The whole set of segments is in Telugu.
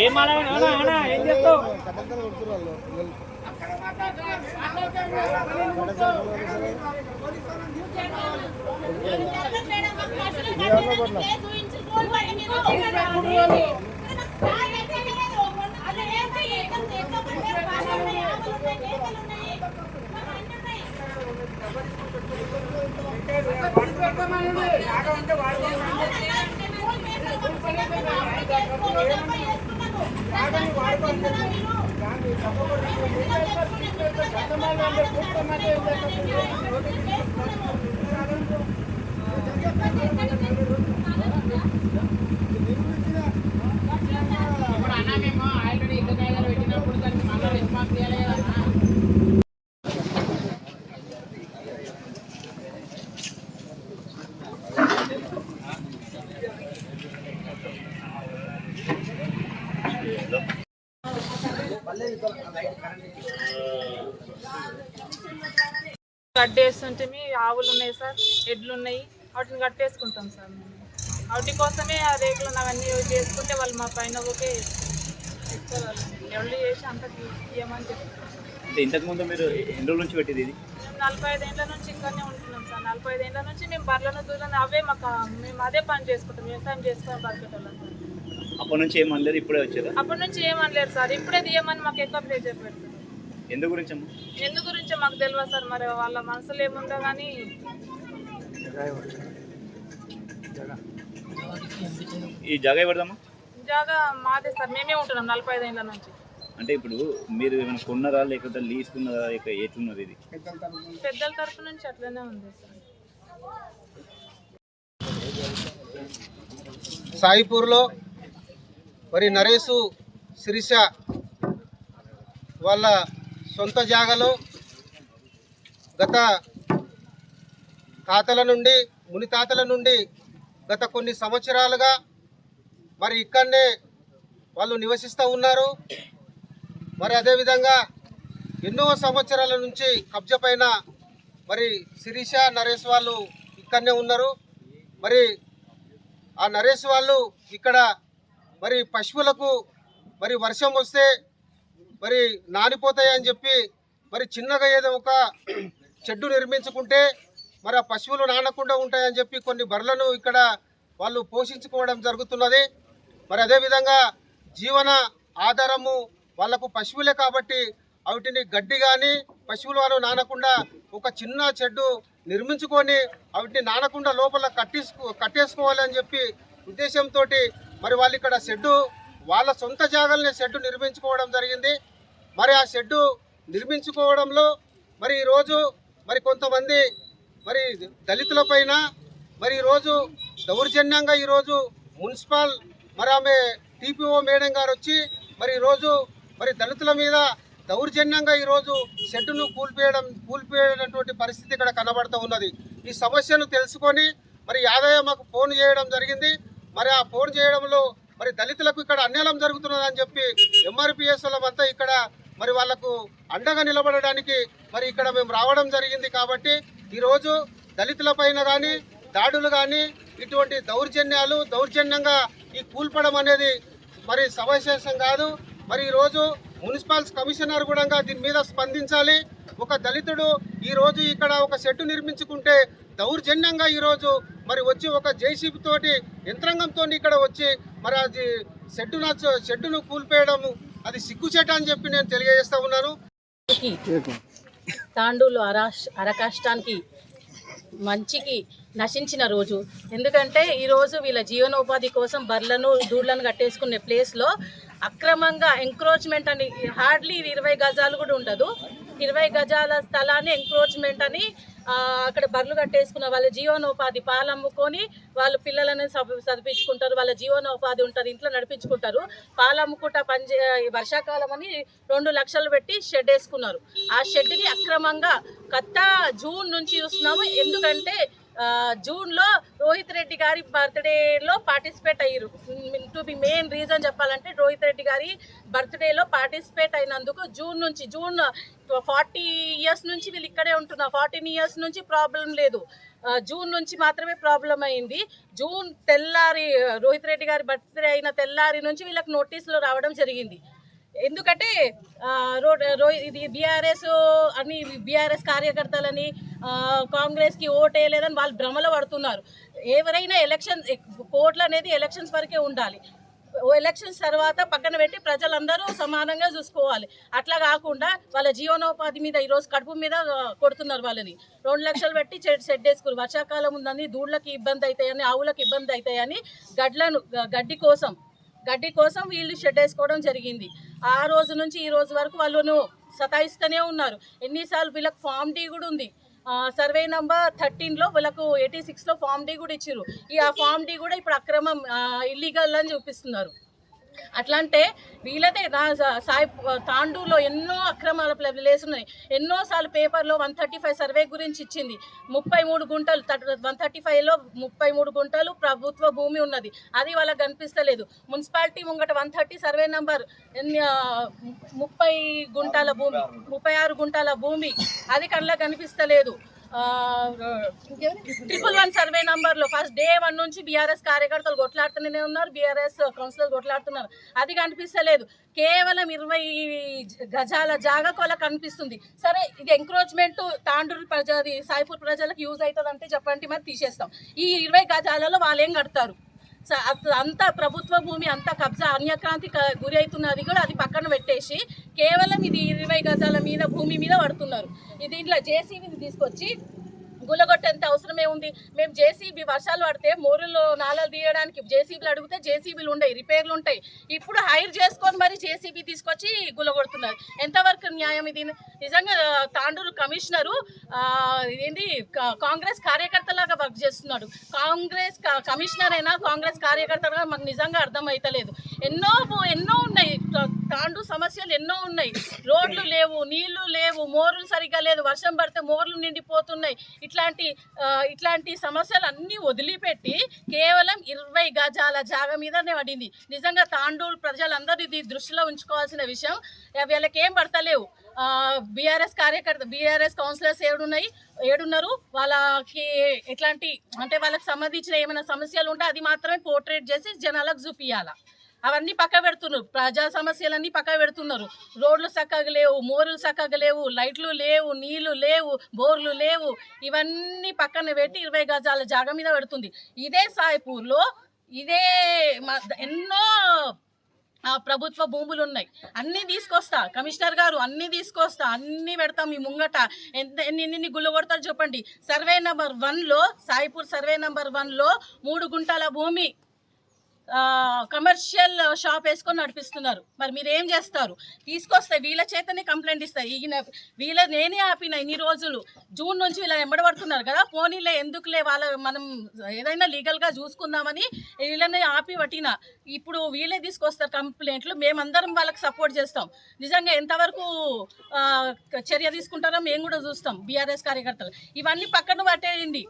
ఏం ఏం చేస్తావు? గడ్డేస్తుంటే ఆవులు ఉన్నాయి సార్, ఎడ్లు ఉన్నాయి, వాటిని కట్టేసుకుంటాం సార్. మేము వాటి కోసమే ఆ రేకులు అవన్నీ చేసుకుంటే వాళ్ళు మా పైన ఓకే ఎవరు చేసి అంత తీయమని చెప్తారు. ఇంతకుముందు మీరు ఎన్ని రోజుల నుంచి పెట్టేది? 45 ఏళ్ళ నుంచి ఇక్కడనే ఉంటున్నాం సార్. 45 ఏళ్ళ నుంచి మేము బర్రెలను దూరం అవే మేము అదే పని చేసుకుంటాం, వ్యవసాయం చేసుకొని బతికేటోళ్ళం సార్. అప్పటి నుంచి ఏమనలేదు, ఇప్పుడే వచ్చారు? అప్పటి నుంచి ఏమనలేదు సార్, ఇప్పుడే తీయమని మాకు ఎక్కువ ప్రెజర్ పెడతారు. ఎందు గురించో మాకు తెలియదు సార్, మరి వాళ్ళ మనసులో ఏముందో కానీ. ఈ జాగా ఎవరిదమ్మా? జాగా మాదే సార్, మేమే ఉంటున్నాం 45 ఏళ్ళ నుంచి. అంటే ఇప్పుడు మీరు ఏమైనా కొన్నారా లేకపోతే లీజుకున్నారా, ఎట్లున్నది? ఇది పెద్దల తరఫు నుంచి అట్లనే ఉంది సార్. సాయిపూర్లో మరి నరేసు శిరీష వాళ్ళ సొంత జాగాలో గత తాతల నుండి ముని తాతల నుండి గత కొన్ని సంవత్సరాలుగా మరి ఇక్కడనే వాళ్ళు నివసిస్తూ ఉన్నారు. మరి అదేవిధంగా ఎన్నో సంవత్సరాల నుంచి కబ్జా పైన మరి శిరీష నరేష్ వాళ్ళు ఇక్కడనే ఉన్నారు. మరి ఆ నరేష్ వాళ్ళు ఇక్కడ మరి పశువులకు మరి వర్షం వస్తే మరి నానిపోతాయని చెప్పి మరి చిన్నగా ఏదో ఒక చెడ్డు నిర్మించుకుంటే మరి ఆ పశువులు నానకుండా ఉంటాయని చెప్పి కొన్ని బర్రెలను ఇక్కడ వాళ్ళు పోషించుకోవడం జరుగుతున్నది. మరి అదేవిధంగా జీవన ఆధారము వాళ్ళకు పశువులే కాబట్టి వాటిని గడ్డి కానీ పశువులు వాళ్ళు నానకుండా ఒక చిన్న చెడ్డు నిర్మించుకొని వాటిని నానకుండా లోపల కట్టేసుకోవాలని చెప్పి ఉద్దేశంతో మరి వాళ్ళు ఇక్కడ షెడ్డు వాళ్ళ సొంత జాగాలనే షెడ్డు నిర్మించుకోవడం జరిగింది. మరి ఆ షెడ్డు నిర్మించుకోవడంలో మరి ఈరోజు మరి కొంతమంది మరి దళితుల పైన మరి ఈరోజు దౌర్జన్యంగా ఈరోజు మున్సిపల్ మరి ఆమె టీపీఓ మేడం గారు వచ్చి మరి ఈరోజు మరి దళితుల మీద దౌర్జన్యంగా ఈరోజు షెడ్డును కూల్పేయనటువంటి పరిస్థితి ఇక్కడ కనబడుతూ ఉన్నది. ఈ సమస్యను తెలుసుకొని మరి యాదయ్య మాకు ఫోన్ చేయడం జరిగింది. మరి ఆ ఫోన్ చేయడంలో మరి దళితులకు ఇక్కడ అన్యాయం జరుగుతున్నదని చెప్పి ఎంఆర్పిఎస్లంతా ఇక్కడ మరి వాళ్లకు అండగా నిలబడడానికి మరి ఇక్కడ మేము రావడం జరిగింది. కాబట్టి ఈరోజు దళితుల పైన కానీ దాడులు కానీ ఇటువంటి దౌర్జన్యంగా ఈ కూల్పడం అనేది మరి సవిశేషం కాదు. మరి ఈరోజు మున్సిపల్ కమిషనర్ కూడా దీని మీద స్పందించాలి. ఒక దళితుడు ఈరోజు ఇక్కడ ఒక షెడ్డు నిర్మించుకుంటే దౌర్జన్యంగా ఈరోజు మరి వచ్చి ఒక జేసీబీ తోటి యంత్రాంగంతో ఇక్కడ వచ్చి మరి అది షెడ్డును కూల్పేయడం అది సిగ్గుచేట అని చెప్పి నేను తెలియజేస్తా ఉన్నాను. తాండూలు అరకష్టానికి మంచికి నశించిన రోజు. ఎందుకంటే ఈరోజు వీళ్ళ జీవనోపాధి కోసం బర్లను దూడ్లను కట్టేసుకునే ప్లేస్లో అక్రమంగా ఎంక్రోచ్మెంట్ అని హార్డ్లీ 20 గజాలు కూడా ఉండదు, 20 గజాల స్థలాన్ని ఎంక్రోచ్మెంట్ అని అక్కడ బర్రెలు కట్టేసుకున్న వాళ్ళ జీవనోపాధి పాలు అమ్ముకొని వాళ్ళ పిల్లలను చదివించుకుంటారు, వాళ్ళ జీవనోపాధి ఉంటుంది, ఇంట్లో నడిపించుకుంటారు. పాలు అమ్ముకుంటా వర్షాకాలం అని 2 లక్షలు పెట్టి షెడ్ వేసుకున్నారు. ఆ షెడ్ని అక్రమంగా జూన్ నుంచి చూస్తున్నాము. ఎందుకంటే జూన్లో రోహిత్ రెడ్డి గారి బర్త్డేలో పార్టిసిపేట్ అయ్యారు. టు బి మెయిన్ రీజన్ చెప్పాలంటే రోహిత్ రెడ్డి గారి బర్త్డేలో పార్టిసిపేట్ అయినందుకు జూన్ 40 ఇయర్స్ నుంచి వీళ్ళు ఇక్కడే ఉంటున్నారు. 14 ఇయర్స్ నుంచి ప్రాబ్లం లేదు. జూన్ నుంచి మాత్రమే ప్రాబ్లం అయింది. జూన్ తెల్లారి రోహిత్ రెడ్డి గారి బర్త్డే అయిన తెల్లారి నుంచి వీళ్ళకి నోటీసులు రావడం జరిగింది. ఎందుకంటే ఇది బీఆర్ఎస్ అని బీఆర్ఎస్ కార్యకర్తలని కాంగ్రెస్కి ఓటేయలేదని వాళ్ళు భ్రమలో పడుతున్నారు. ఎవరైనా కోర్టులు అనేది ఎలక్షన్స్ వరకే ఉండాలి. ఎలక్షన్స్ తర్వాత పక్కన పెట్టి ప్రజలందరూ సమానంగా చూసుకోవాలి. అట్లా కాకుండా వాళ్ళ జీవనోపాధి మీద ఈరోజు కడుపు మీద కొడుతున్నారు. వాళ్ళని 2 లక్షలు పెట్టి షెడ్ వేసుకుని వర్షాకాలం ఉందని దూళ్ళకి ఇబ్బంది అవుతాయని, ఆవులకు ఇబ్బంది అవుతాయని గడ్డి కోసం వీళ్ళు షెడ్ వేసుకోవడం జరిగింది. ఆ రోజు నుంచి ఈ రోజు వరకు వాళ్ళను సతాయిస్తూనే ఉన్నారు. ఎన్నిసార్లు వీళ్ళకి ఫామ్ డి కూడా ఉంది. సర్వే నంబర్ 13లో వీళ్ళకు 86లో ఫామ్ డి కూడా ఇచ్చారు. ఆ ఫామ్ డి కూడా ఇప్పుడు అక్రమం ఇల్లీగల్ అని చూపిస్తున్నారు. అట్లంటే వీళ్ళదే తాండూరులో ఎన్నో అక్రమాల ప్లేస్ ఉన్నాయి. ఎన్నోసార్లు పేపర్లో 135 సర్వే గురించి ఇచ్చింది. 33 గుంటలు 135లో 33 గుంటలు ప్రభుత్వ భూమి ఉన్నది. అది వాళ్ళకి కనిపిస్తలేదు. మున్సిపాలిటీ ముంగట 130 సర్వే నంబర్ 36 గుంటల భూమి అది కళ్ళకి కనిపిస్తలేదు. 111 సర్వే నంబర్లో ఫస్ట్ డే 1 నుంచి బీఆర్ఎస్ కార్యకర్తలు కొట్లాడుతూనే ఉన్నారు. బీఆర్ఎస్ కౌన్సిలర్ కొట్లాడుతున్నారు. అది కనిపిస్తలేదు. కేవలం 20 గజాల జాగా వాళ్ళకి కనిపిస్తుంది. సరే, ఇది ఎంక్రోచ్మెంట్ తాండూరు సాయిపూర్ ప్రజలకు యూజ్ అవుతుంది అంటే చెప్పండి, మరి తీసేస్తాం. ఈ 20 గజాలలో వాళ్ళు ఏం కడతారు? అంతా ప్రభుత్వ భూమి అంతా కబ్జా అన్యక్రాంతి గురి అవుతున్నది కూడా అది పక్కన పెట్టేసి కేవలం ఇది 20 గజాల మీద భూమి మీద పడుతున్నారు. దీంట్లో జేసీబీని తీసుకొచ్చి గులగొట్టేంత అవసరమే ఉంది. మేము జేసీబీ వర్షాలు పడితే మోరుల్లో నాళాలు తీయడానికి జేసీబీలు అడిగితే జేసీబీలు ఉంటాయి, రిపేర్లు ఉంటాయి. ఇప్పుడు హైర్ చేసుకొని మరి జేసీబీ తీసుకొచ్చి గులగొడుతున్నారు. ఎంతవరకు న్యాయం ఇది? నిజంగా తాండూరు కమిషనరు కాంగ్రెస్ కార్యకర్తలాగా వర్క్ చేస్తున్నాడు. కాంగ్రెస్ కమిషనర్ అయినా కాంగ్రెస్ కార్యకర్తగా మాకు నిజంగా అర్థమవుతలేదు. ఎన్నో ఉన్నాయి తాండూరు సమస్యలు, ఎన్నో ఉన్నాయి. రోడ్లు లేవు, నీళ్లు లేవు, మోర్లు సరిగ్గా లేదు, వర్షం పడితే మోర్లు నిండిపోతున్నాయి. ఇట్లాంటి సమస్యలు అన్నీ వదిలిపెట్టి కేవలం 20 గజాల జాగా మీదనే పడింది. నిజంగా తాండూరు ప్రజలందరూ ఇది దృష్టిలో ఉంచుకోవాల్సిన విషయం. వీళ్ళకి ఏం పడతలేవు. BRS counsellors ఏడున్నారు. వాళ్ళకి ఎట్లాంటి అంటే వాళ్ళకి సంబంధించిన ఏమైనా సమస్యలు ఉంటే అది మాత్రమే పోర్ట్రేట్ చేసి జనాలకు చూపియాల. అవన్నీ పక్క పెడుతున్నారు. ప్రజా సమస్యలన్నీ పక్క పెడుతున్నారు. రోడ్లు చక్కగా లేవు, మోరులు చక్కగా లేవు, లైట్లు లేవు, నీళ్లు లేవు, బోర్లు లేవు. ఇవన్నీ పక్కన పెట్టి 20 గజాల జాగా మీద పెడుతుంది. ఇదే సాయిపూర్లో ఎన్నో ప్రభుత్వ భూములు ఉన్నాయి. అన్నీ తీసుకొస్తా కమిషనర్ గారు, అన్నీ పెడతాం మీ ముంగట. ఎన్ని గుళ్ళు కొడతారు చెప్పండి. సర్వే నెంబర్ 1లో సాయిపూర్ సర్వే నెంబర్ 1లో 3 గుంటల భూమి కమర్షియల్ షాప్ వేసుకొని నడిపిస్తున్నారు. మరి మీరు ఏం చేస్తారు? తీసుకొస్తే వీళ్ళ చేతనే కంప్లైంట్ ఇస్తాయి. నేనే ఆపిన ఇన్ని రోజులు. జూన్ నుంచి వీళ్ళ ఎంబడబడుతున్నారు కదా, పోనీలే ఎందుకులే మనం ఏదైనా లీగల్గా చూసుకుందామని వీళ్ళని ఆపి పట్టిన. ఇప్పుడు వీళ్ళే తీసుకొస్తారు కంప్లైంట్లు. మేమందరం వాళ్ళకి సపోర్ట్ చేస్తాం. నిజంగా ఎంతవరకు చర్య తీసుకుంటారో మేము కూడా చూస్తాం. బీఆర్ఎస్ కార్యకర్తలు ఇవన్నీ పక్కన పట్టేయండి.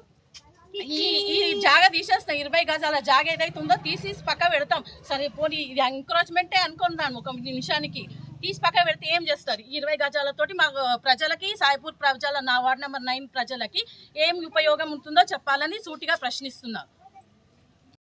ఈ జాగా తీసేస్తాం. 20 గజాల జాగా ఏదైతే ఉందో తీసేసి పక్క పెడతాం. సరే పోనీ ఇది ఎంక్రోచ్మెంటే అనుకున్నాను ఒక నిమిషానికి. తీసి పక్క పెడితే ఏం చేస్తారు? 20 గజాలతోటి మా ప్రజలకి, సాయిపూర్ ప్రజల నా వార్డ్ నెంబర్ 9 ప్రజలకి ఏం ఉపయోగం ఉంటుందో చెప్పాలని సూటిగా ప్రశ్నిస్తున్నారు.